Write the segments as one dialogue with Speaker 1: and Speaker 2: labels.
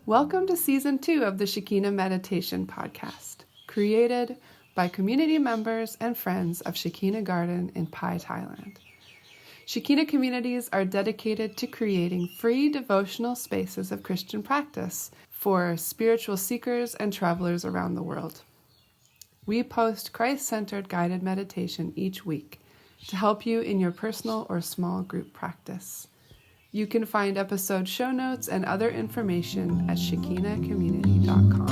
Speaker 1: Welcome to Season 2 of the Shekina Meditation Podcast, created by community members and friends of Shekina Garden in Pai, Thailand. Shekina communities are dedicated to creating free devotional spaces of Christian practice for spiritual seekers and travelers around the world. We post Christ-centered guided meditation each week to help you in your personal or small group practice. You can find episode show notes and other information at shekina.com.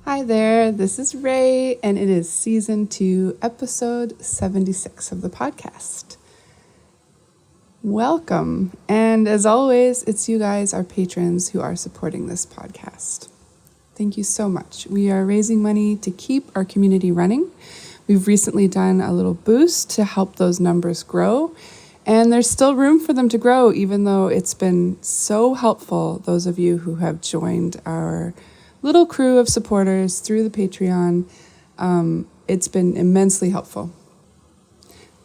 Speaker 1: Hi there, this is Ray, and it is Season 2, Episode 76 of the podcast. Welcome, and as always, it's you guys, our patrons, who are supporting this podcast. Thank you so much. We are raising money to keep our community running. We've recently done a little boost to help those numbers grow, and there's still room for them to grow, even though it's been so helpful, those of you who have joined our little crew of supporters through the Patreon. It's been immensely helpful.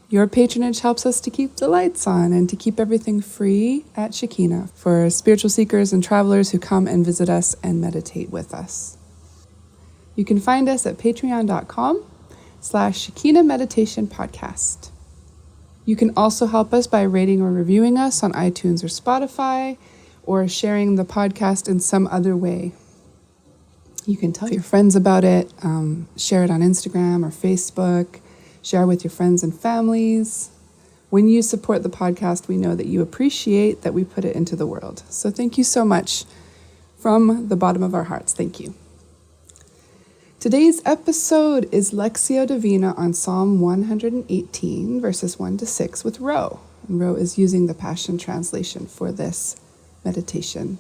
Speaker 1: Your patronage helps us to keep the lights on and to keep everything free at Shekina for spiritual seekers and travelers who come and visit us and meditate with us. You can find us at patreon.com/Shekina Meditation Podcast. You can also help us by rating or reviewing us on iTunes or Spotify, or sharing the podcast in some other way. You can tell your friends about it, share it on Instagram or Facebook, share with your friends and families. When you support the podcast, we know that you appreciate that we put it into the world. So thank you so much from the bottom of our hearts. Thank you. Today's episode is Lectio Divina on Psalm 118, verses 1 to 6 with Ro. And Ro is using the Passion Translation for this meditation.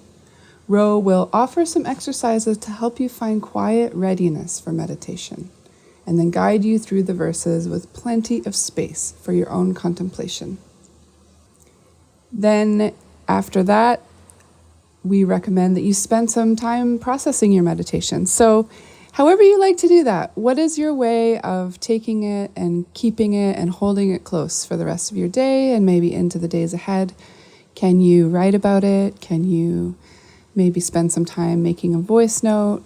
Speaker 1: Ro will offer some exercises to help you find quiet readiness for meditation, and then guide you through the verses with plenty of space for your own contemplation. Then, after that, we recommend that you spend some time processing your meditation. So, however you like to do that, what is your way of taking it and keeping it and holding it close for the rest of your day and maybe into the days ahead? Can you write about it? Can you maybe spend some time making a voice note?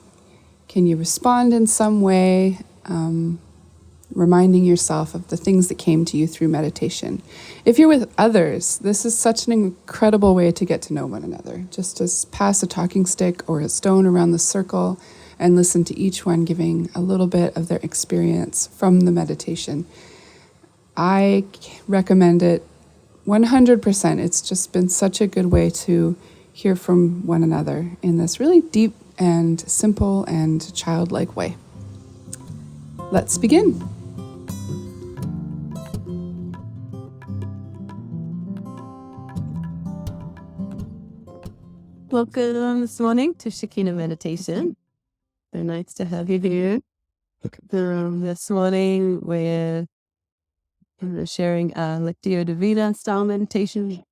Speaker 1: Can you respond in some way? Reminding yourself of the things that came to you through meditation. If you're with others, this is such an incredible way to get to know one another. Just to pass a talking stick or a stone around the circle and listen to each one giving a little bit of their experience from the meditation. I recommend it 100%. It's just been such a good way to hear from one another in this really deep and simple and childlike way. Let's begin.
Speaker 2: Welcome this morning to Shekina Meditation. So nice to have you here. This morning we're sharing a Lectio Divina style meditation.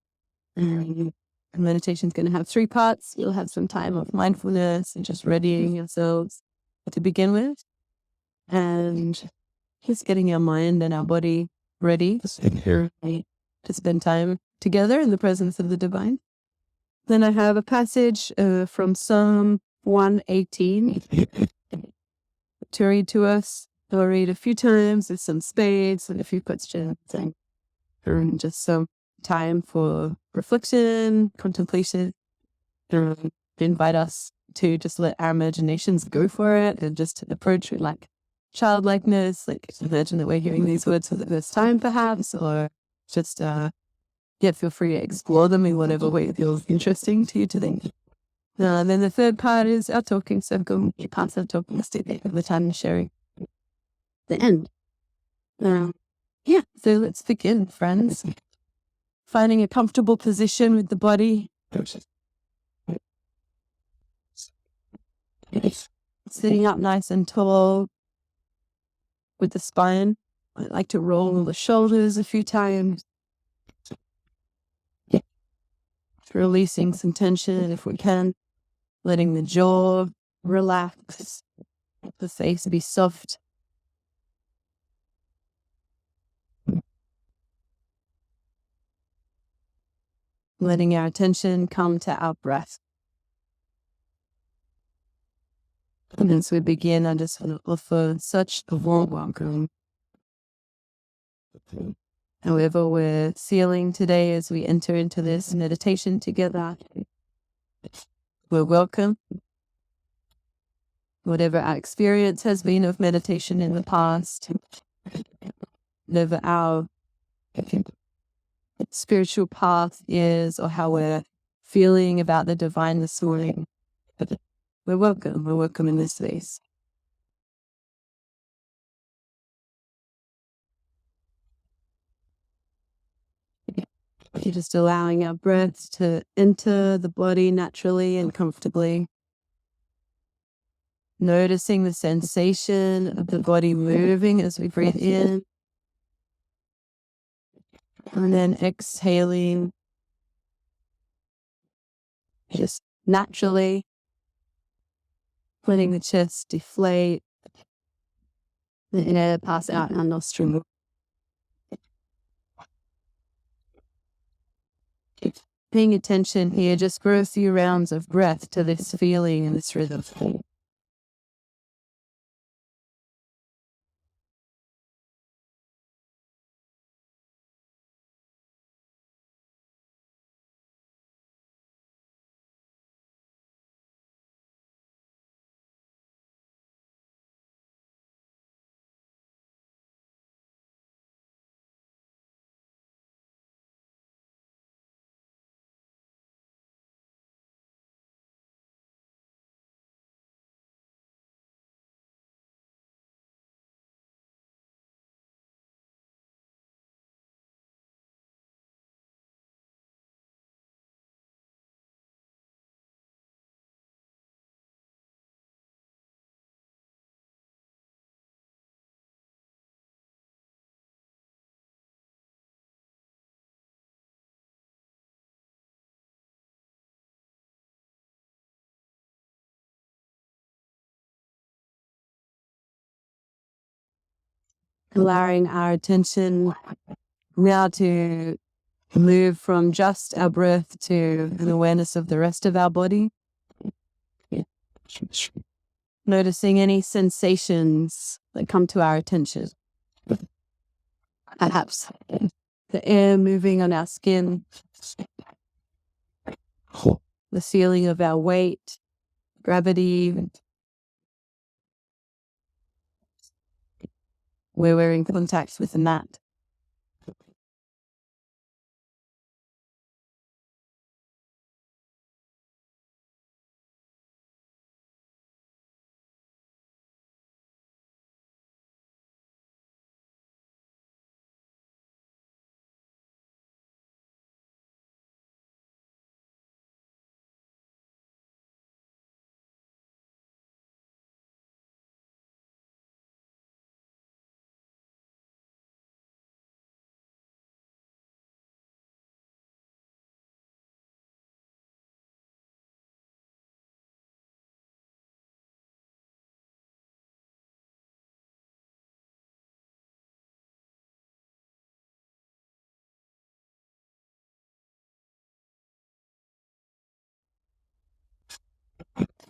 Speaker 2: The meditation is going to have 3 parts. You'll have some time of mindfulness and just readying yourselves to begin with, and just getting our mind and our body ready to spend time together in the presence of the divine. Then I have a passage from Psalm 118 to read to us. I'll read a few times with some spades and a few questions, and just some time for reflection, contemplation. Invite us to just let our imaginations go for it and just approach it like childlikeness. Like, imagine that we're hearing these words for the first time, perhaps, or just feel free to explore them in whatever way feels interesting to you today. Then the third part is our talking circle. You pass our talking stick at the time of sharing. The end. So let's begin, friends. Finding a comfortable position with the body. Sitting up nice and tall with the spine. I like to roll the shoulders a few times. releasing some tension if we can, letting the jaw relax, the face be soft. Letting our attention come to our breath. And as we begin, I just want to offer such a warm welcome. However we're feeling today as we enter into this meditation together, we're welcome. Whatever our experience has been of meditation in the past, whatever our spiritual path is, or how we're feeling about the divine this morning, we're welcome. We're welcome in this space. You're just allowing our breath to enter the body naturally and comfortably. Noticing the sensation of the body moving as we breathe in. And then exhaling. Just naturally letting the chest deflate. The air pass out our nostril. Paying attention here just for a few rounds of breath to this feeling and this rhythm. Allowing our attention now to move from just our breath to an awareness of the rest of our body. Noticing any sensations that come to our attention. Perhaps the air moving on our skin, the feeling of our weight, gravity, where we're in contact with the mat.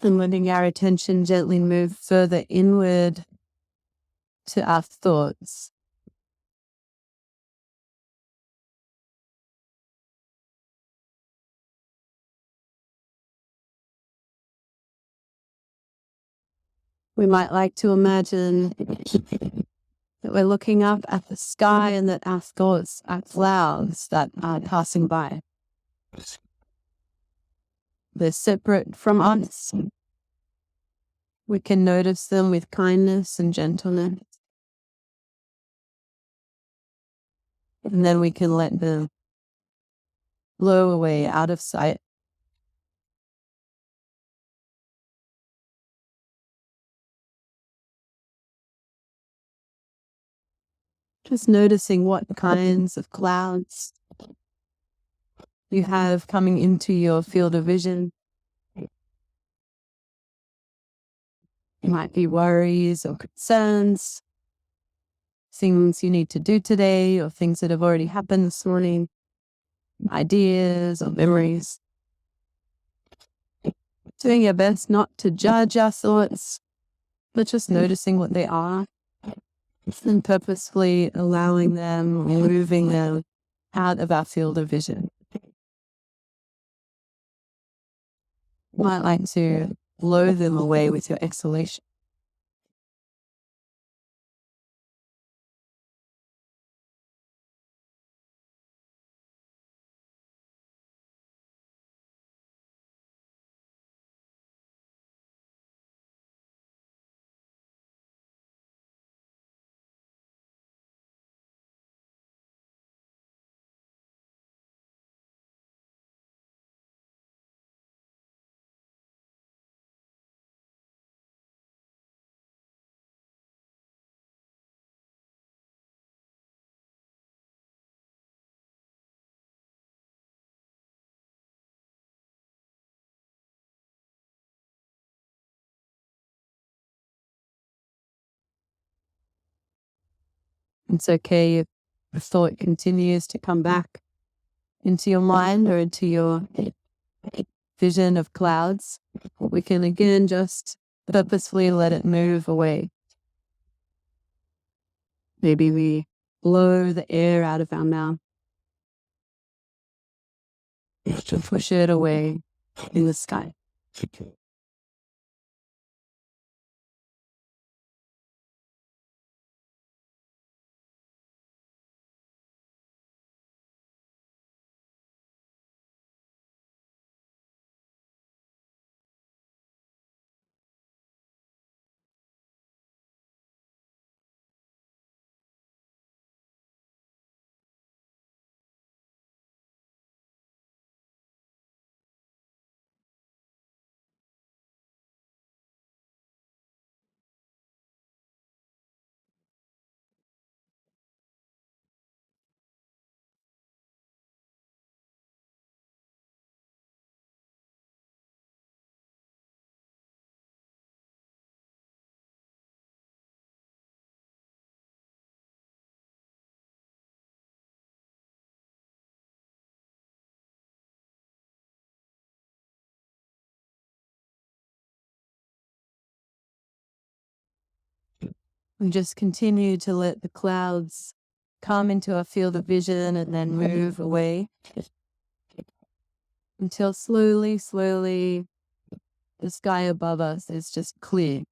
Speaker 2: And letting our attention gently move further inward to our thoughts. We might like to imagine that we're looking up at the sky and that our thoughts are clouds that are passing by. They're separate from us. We can notice them with kindness and gentleness. And then we can let them blow away out of sight. Just noticing what kinds of clouds you have coming into your field of vision. It might be worries or concerns, things you need to do today or things that have already happened this morning, ideas or memories. Doing your best not to judge our thoughts, but just noticing what they are and purposefully allowing them, moving them out of our field of vision. You might like to blow them away with your exhalation. It's okay if the thought continues to come back into your mind or into your vision of clouds. We can again just purposefully let it move away. Maybe we blow the air out of our mouth to push it away in the sky. We just continue to let the clouds come into our field of vision and then move away until slowly, slowly the sky above us is just clear.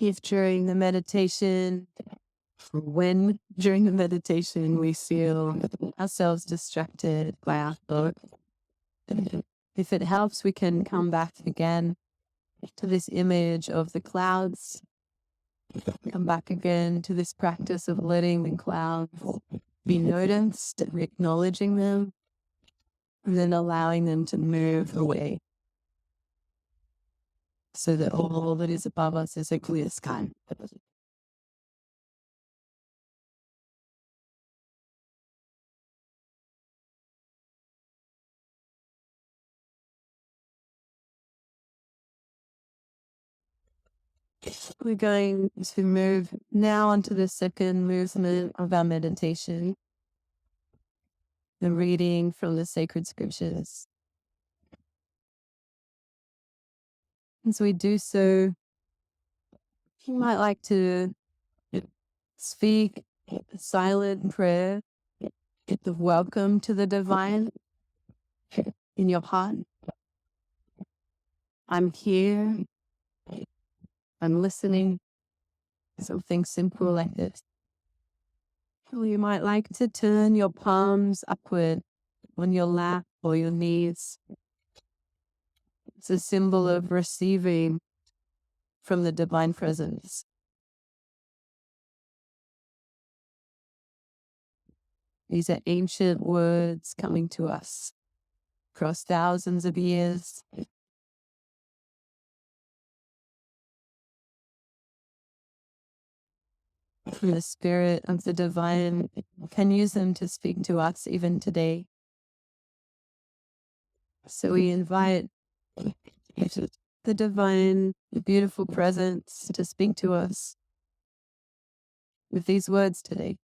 Speaker 2: If during the meditation, when during the meditation we feel ourselves distracted by our thoughts, if it helps, we can come back again to this image of the clouds, come back again to this practice of letting the clouds be noticed and acknowledging them, and then allowing them to move away so that all that is above us is a clear sky. We're going to move now onto the second movement of our meditation, the reading from the sacred scriptures. As we do so, you might like to speak a silent prayer of welcome to the divine in your heart. I'm here. I'm listening. Something simple like this. Or you might like to turn your palms upward on your lap or your knees. It's a symbol of receiving from the divine presence. These are ancient words coming to us across thousands of years. From the spirit of the divine, can use them to speak to us even today. So we invite the divine, the beautiful presence to speak to us with these words today.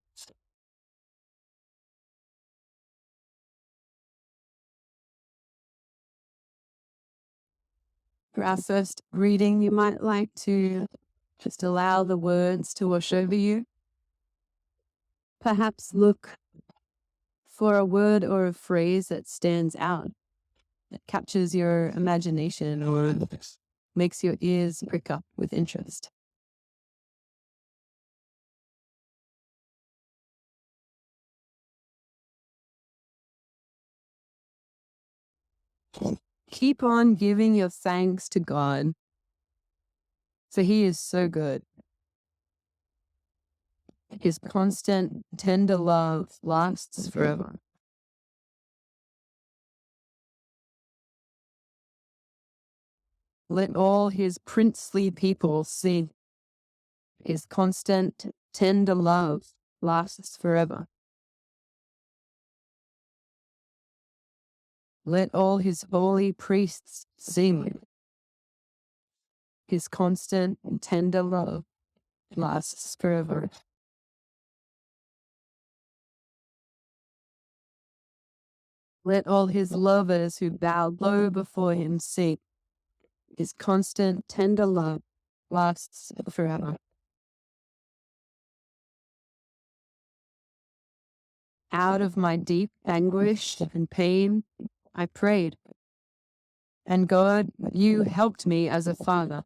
Speaker 2: For our first reading, you might like to just allow the words to wash over you. Perhaps look for a word or a phrase that stands out, that captures your imagination or makes your ears prick up with interest. Keep on giving your thanks to God, for He is so good. His constant, tender love lasts forever. Let all His princely people sing. His constant, tender love lasts forever. Let all His holy priests sing. His constant and tender love lasts forever. Let all His lovers who bow low before Him sing. His constant, tender love lasts forever. Out of my deep anguish and pain, I prayed. And God, you helped me as a father.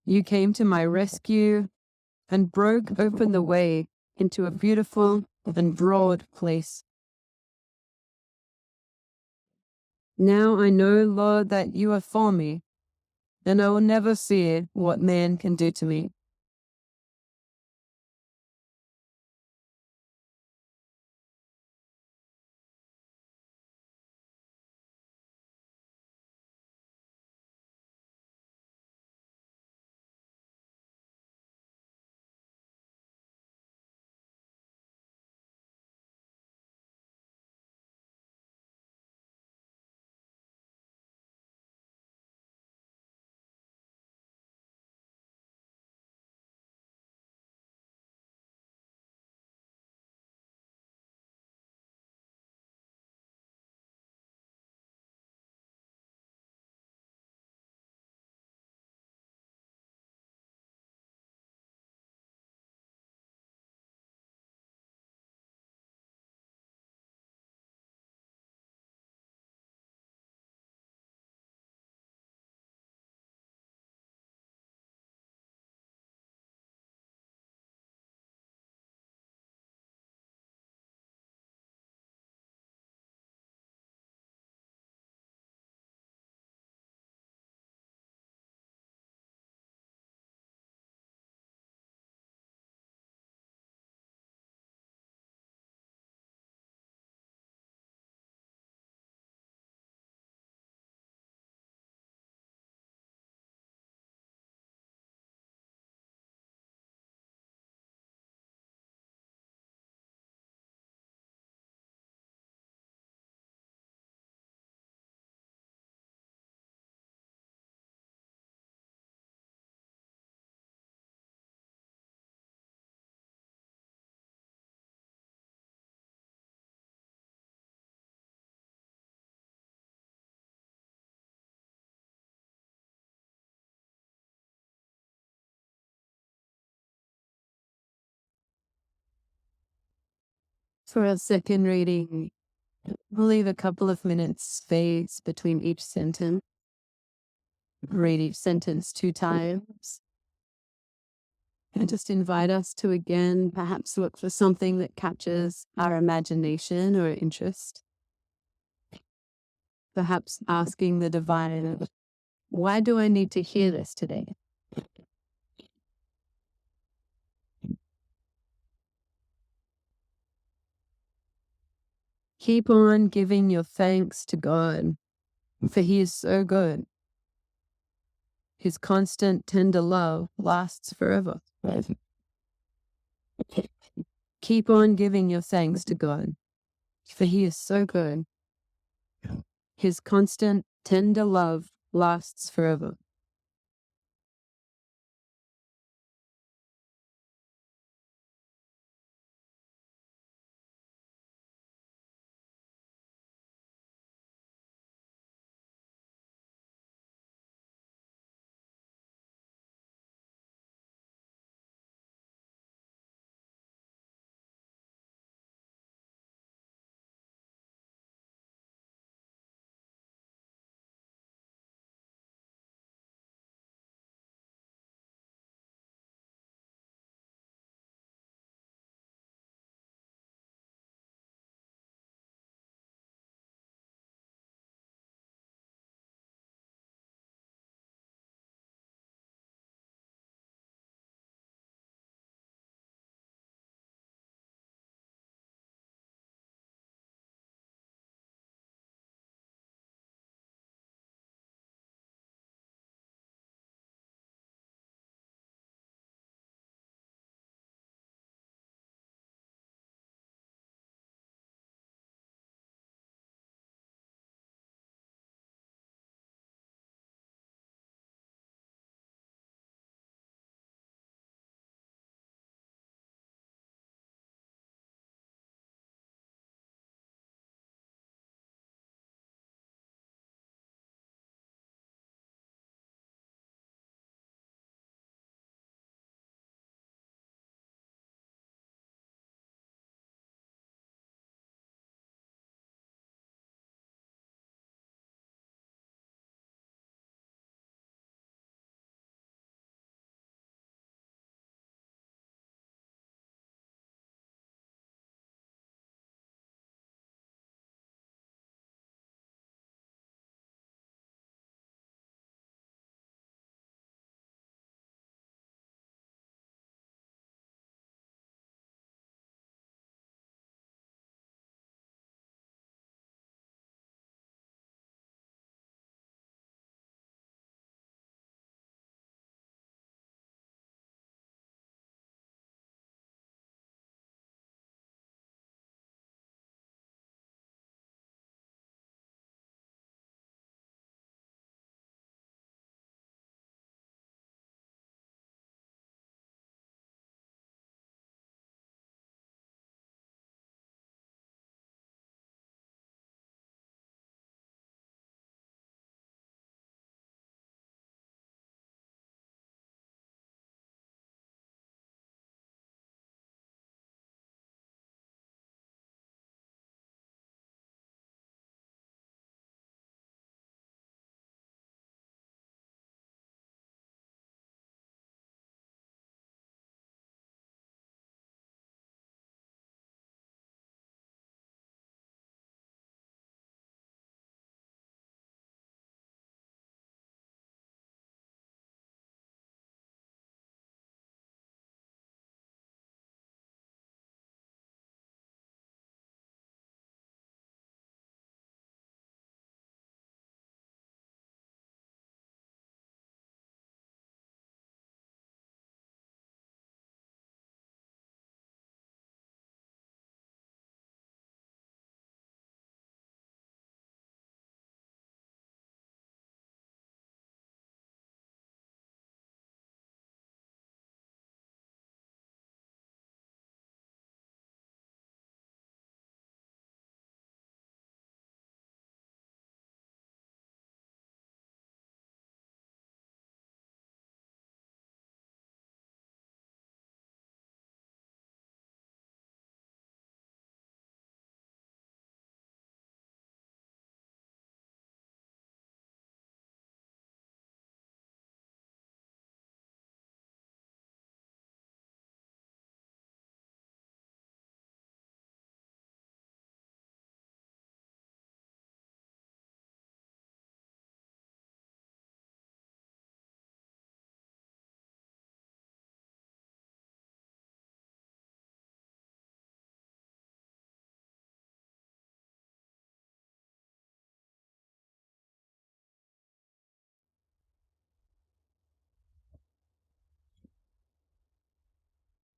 Speaker 2: You came to my rescue and broke open the way into a beautiful and broad place. Now I know, Lord, that you are for me, and I will never fear what man can do to me. For our second reading, we'll leave a couple of minutes space between each sentence. Read each sentence 2 times. And just invite us to again perhaps look for something that catches our imagination or interest. Perhaps asking the divine, why do I need to hear this today? Keep on giving your thanks to God, for He is so good. His constant, tender love lasts forever. Keep on giving your thanks to God, for He is so good. His constant, tender love lasts forever.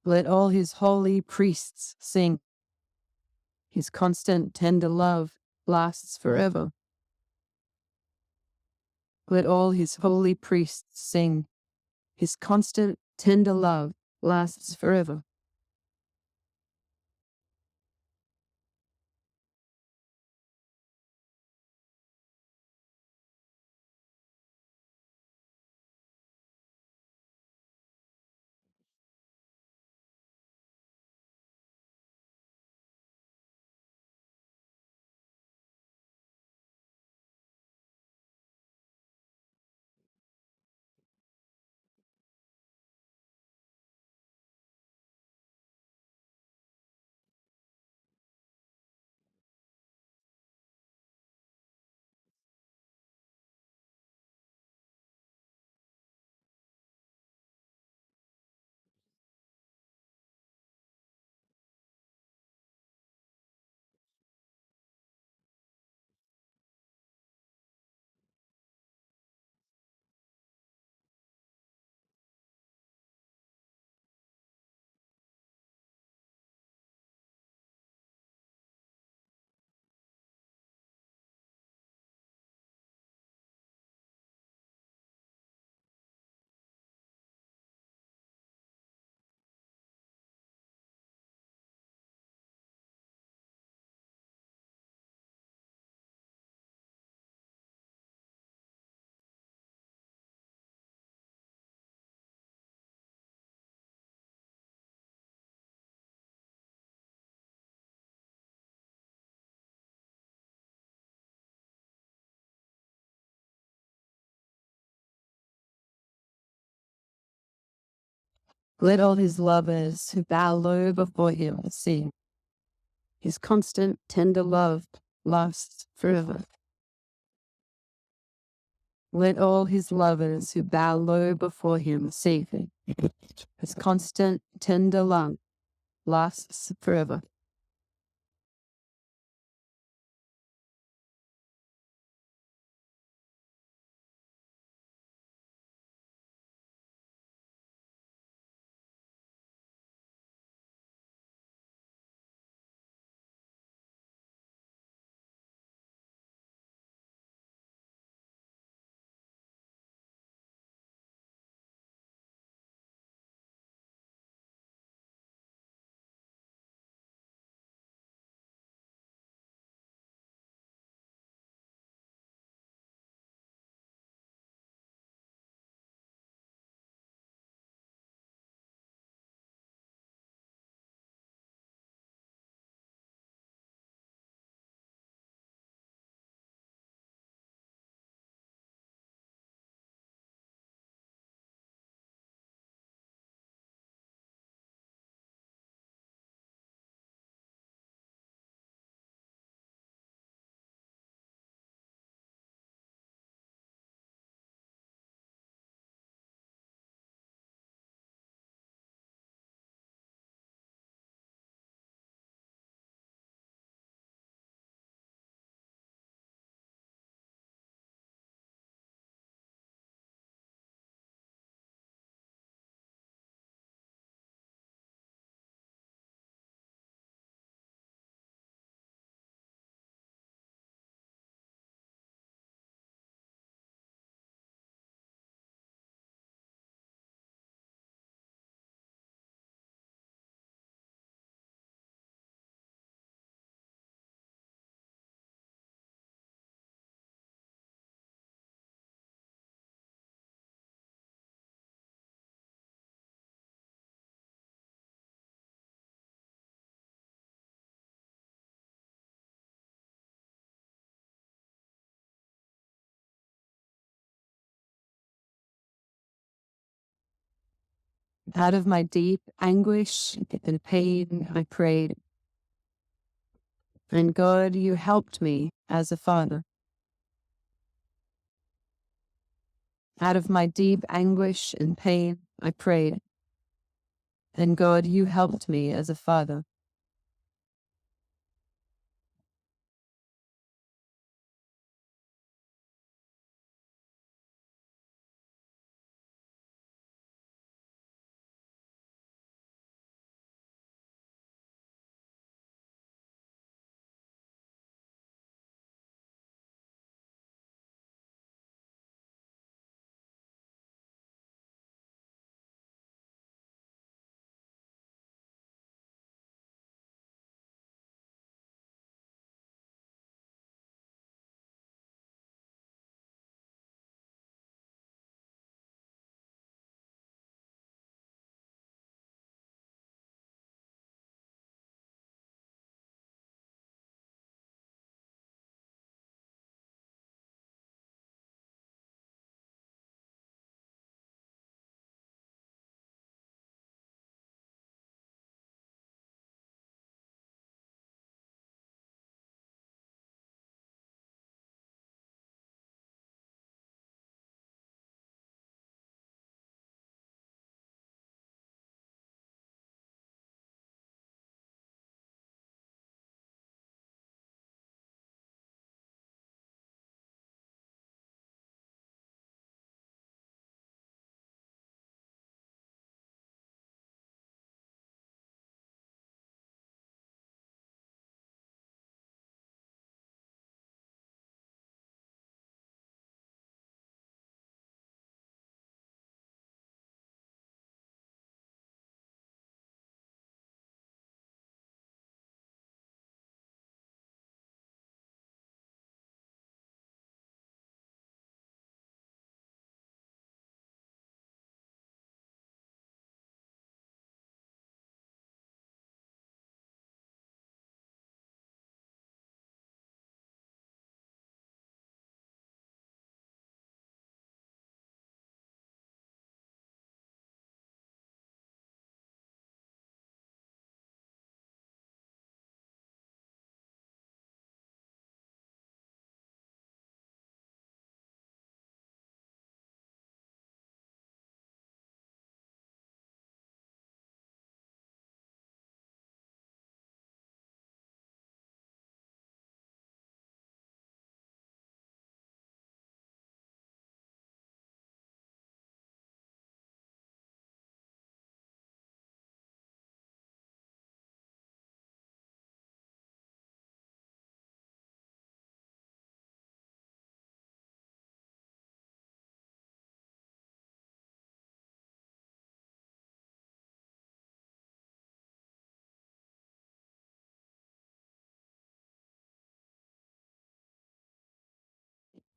Speaker 2: Let all his holy priests sing. His constant, tender love lasts forever. Let all his holy priests sing. His constant, tender love lasts forever. Let all his lovers who bow low before him sing. His constant, tender love lasts forever. Let all his lovers who bow low before him sing. His constant, tender love lasts forever. Out of my deep anguish and pain, I prayed. And God, you helped me as a father. Out of my deep anguish and pain, I prayed. And God, you helped me as a father.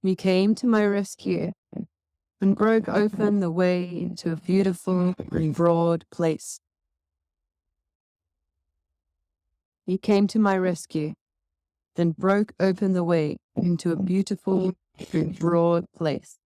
Speaker 2: You came to my rescue and broke open the way into a beautiful and broad place. You came to my rescue, then broke open the way into a beautiful and broad place.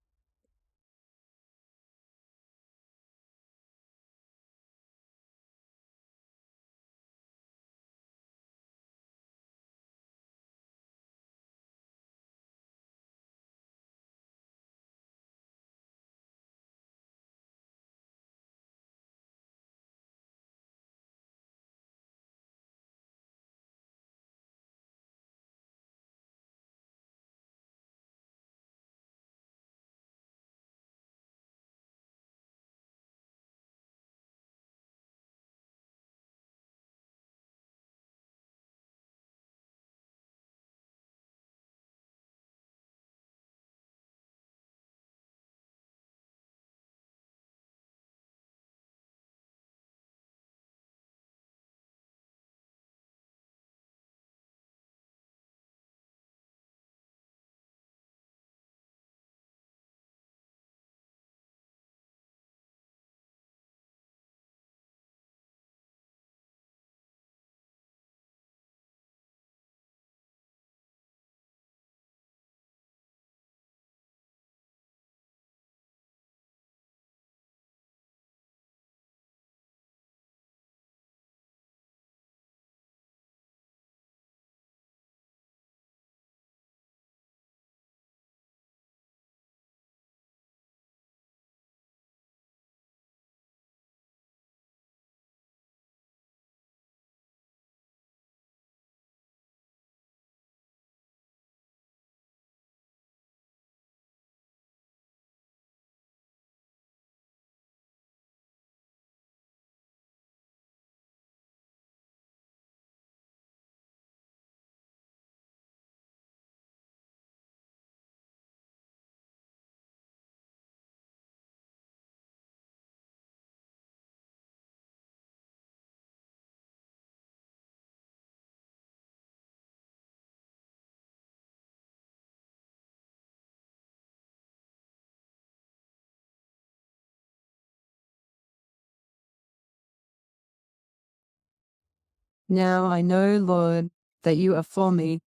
Speaker 2: Now I know, Lord, that you are for me,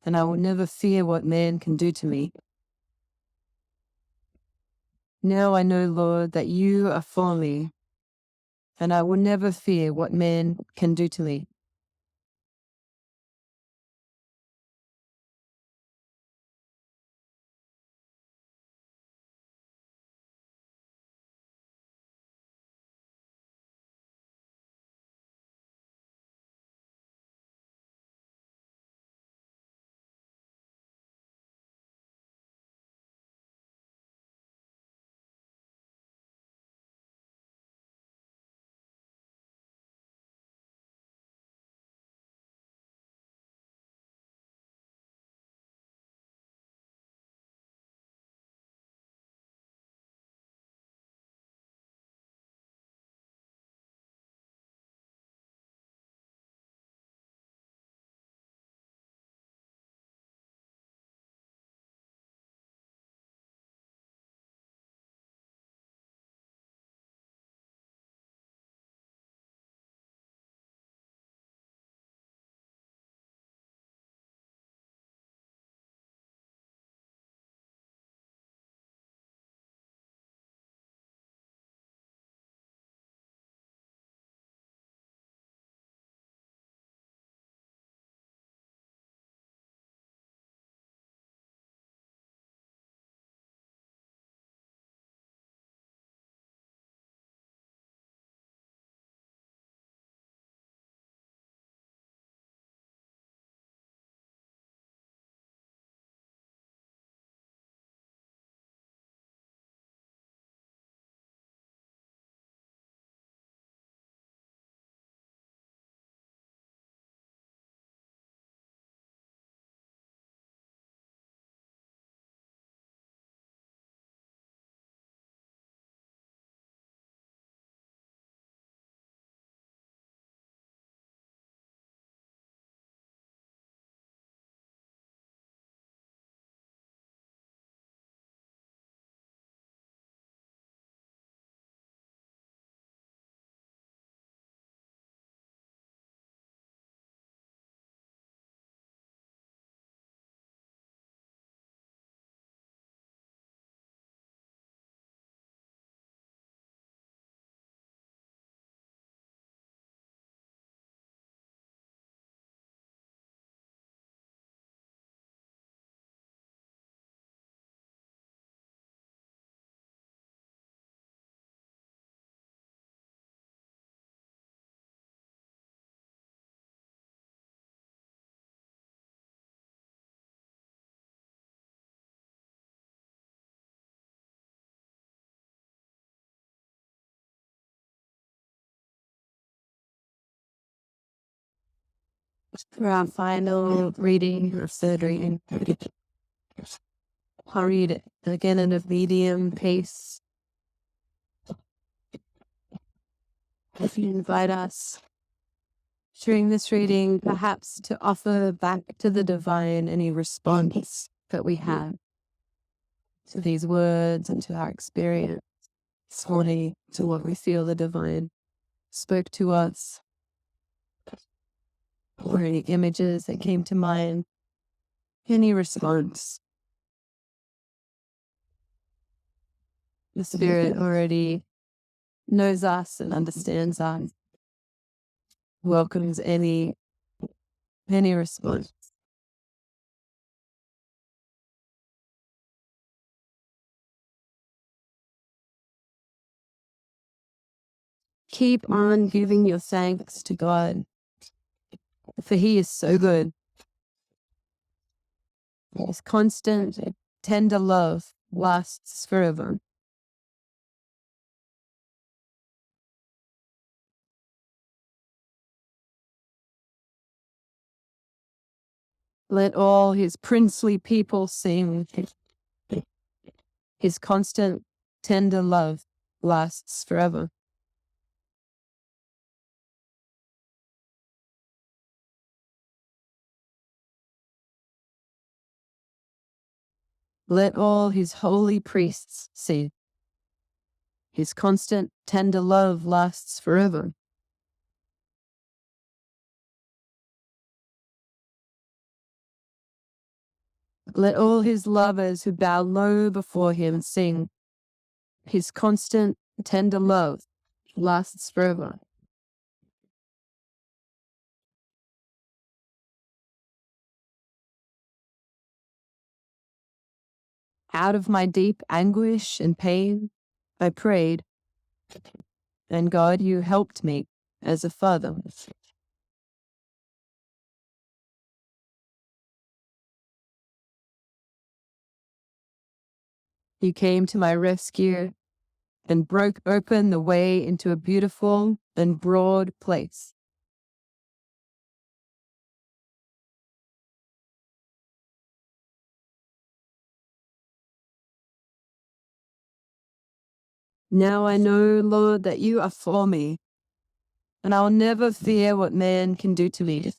Speaker 2: and I will never fear what man can do to me. Now I know, Lord, that you are for me, and I will never fear what man can do to me. For our final reading, or third reading, I'll read it again at a medium pace. If you invite us during this reading, perhaps to offer back to the divine any response that we have to these words and to our experience this morning, to what we feel the divine spoke to us, or any images that came to mind, any response. The Spirit already knows us and understands us, welcomes any response. Keep on giving your thanks to God, for He is so good. His constant, tender love lasts forever. Let all His princely people sing. His constant, tender love lasts forever. Let all His holy priests sing. His constant, tender love lasts forever. Let all His lovers who bow low before Him sing. His constant, tender love lasts forever. Out of my deep anguish and pain, I prayed, and God, you helped me as a father. You came to my rescue and broke open the way into a beautiful and broad place. Now I know, Lord, that you are for me, and I'll never fear what man can do to me.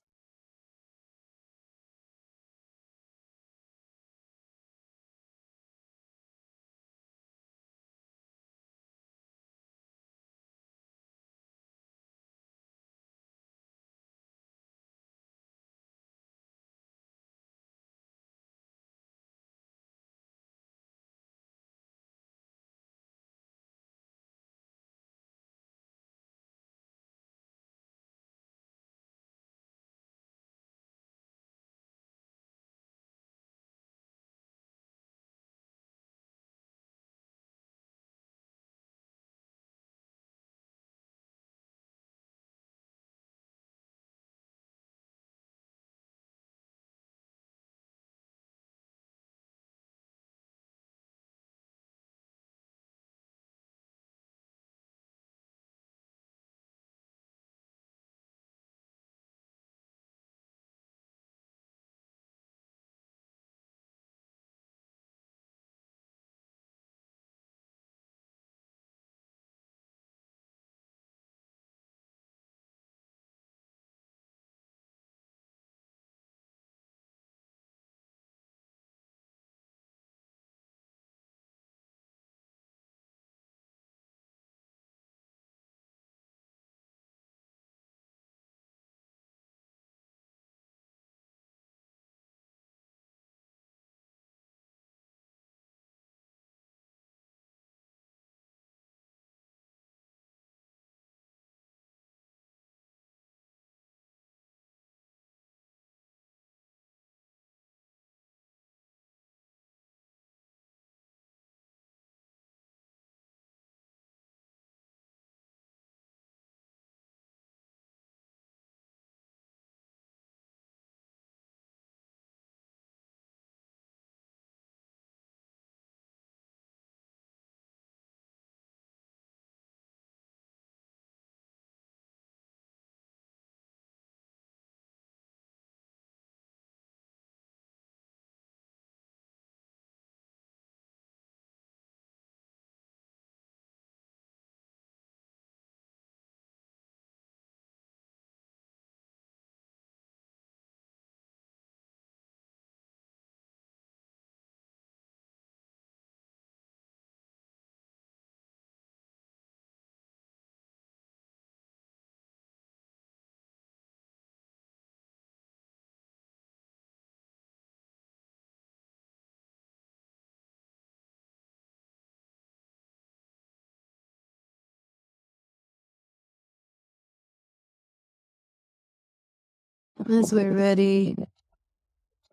Speaker 2: As we're ready,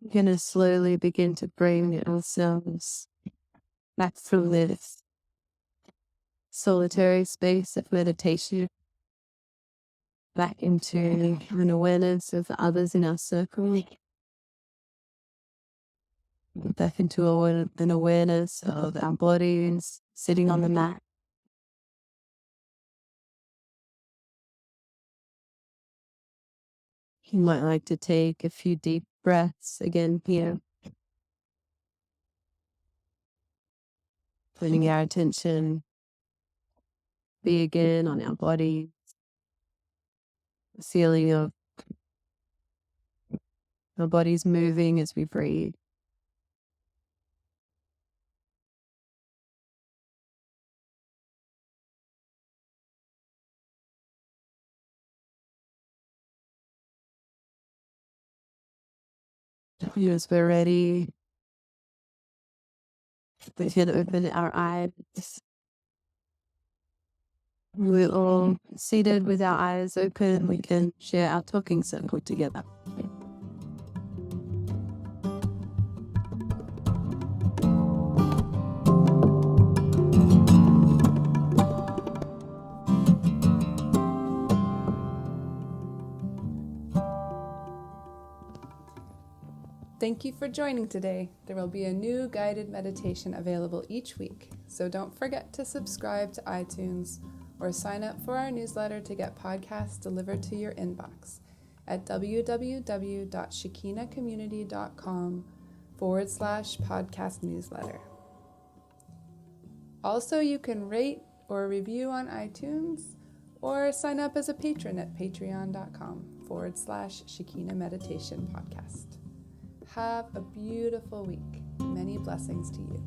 Speaker 2: we're going to slowly begin to bring ourselves back from this solitary space of meditation, back into an awareness of the others in our circle, back into an awareness of our bodies sitting on the mat. You might like to take a few deep breaths again here, putting our attention be again on our body, the feeling of our bodies moving as we breathe. As we're ready, we can open our eyes. We're all seated with our eyes open. We can share our talking circle together.
Speaker 1: Thank you for joining today. There will be a new guided meditation available each week, so don't forget to subscribe to iTunes or sign up for our newsletter to get podcasts delivered to your inbox at www.shekinacommunity.com/podcast newsletter. Also, you can rate or review on iTunes or sign up as a patron at patreon.com/Shekina Meditation Podcast. Have a beautiful week. Many blessings to you.